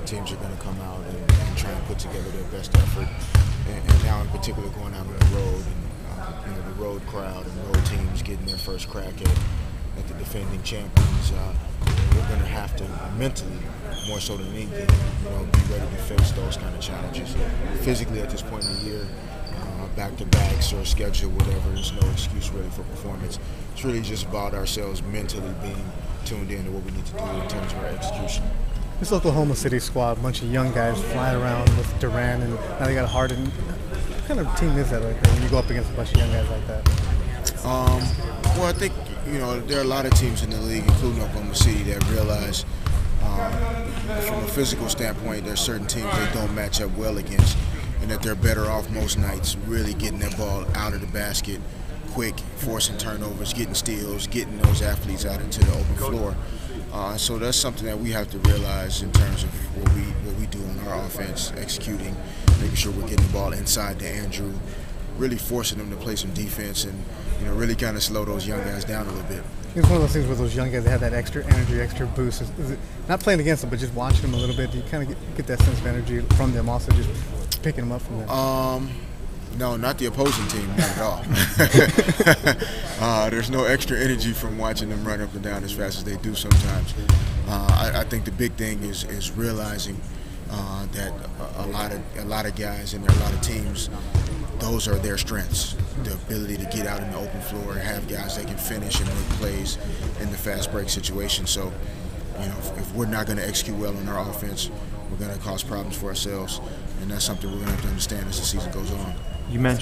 teams are going to come out and try and put together their best effort. And now in particular going out on the road and the road crowd and road teams getting their first crack at the defending champions. We're going to have to mentally, more so than anything, be ready to face those kind of challenges. Physically at this point in the year, back-to-backs or schedule, whatever, there's no excuse really for performance. It's really just about ourselves mentally being tuned in to what we need to do in terms of our execution. This Oklahoma City squad, a bunch of young guys flying around with Durant, and now they got Harden. What kind of team is that like when you go up against a bunch of young guys like that? Well, I think there are a lot of teams in the league, including Oklahoma City, that realize from a physical standpoint, there are certain teams they don't match up well against, and that they're better off most nights really getting that ball out of the basket quick, forcing turnovers, getting steals, getting those athletes out into the open floor. So that's something that we have to realize in terms of what we do on our offense, executing, making sure we're getting the ball inside to Andrew, really forcing them to play some defense and really kind of slow those young guys down a little bit. It's one of those things where those young guys, they have that extra energy, extra boost. Is it not playing against them, but just watching them a little bit? Do you kind of get that sense of energy from them, also just picking them up from them? No, not the opposing team, not at all. There's no extra energy from watching them run up and down as fast as they do sometimes. I think the big thing is realizing that a lot of guys and a lot of teams, those are their strengths. The ability to get out in the open floor and have guys that can finish and make plays in the fast break situation. So, if we're not going to execute well on our offense, we're going to cause problems for ourselves, and that's something we're going to have to understand as the season goes on. You mentioned